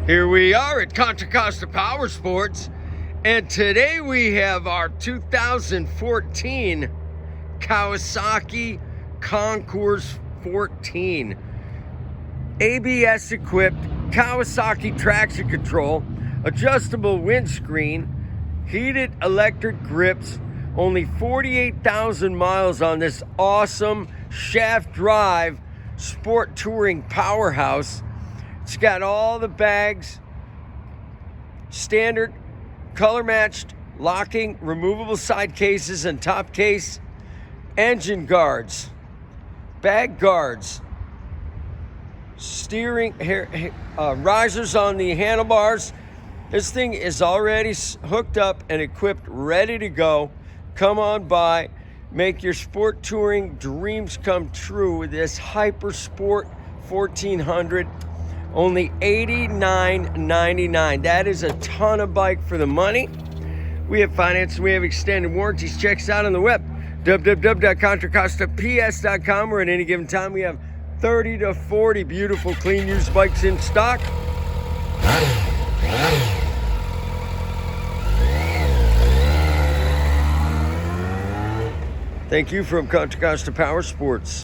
Here we are at Contra Costa Powersports, and today we have our 2014 Kawasaki Concours 14. ABS equipped, Kawasaki traction control, adjustable windscreen, heated electric grips, only 48,000 miles on this awesome shaft drive sport touring powerhouse. It's got all the bags, standard, color matched, locking, removable side cases and top case, engine guards, bag guards, steering, risers on the handlebars. This thing is already hooked up and equipped, ready to go. Come on by, make your sport touring dreams come true with this hypersport 1400. Only $89.99. That is a ton of bike for the money. We have finance, we have extended warranties. Check us out on the web, www.contracostaps.com, where at any given time we have 30 to 40 beautiful clean used bikes in stock. Thank you from Contra Costa Powersports.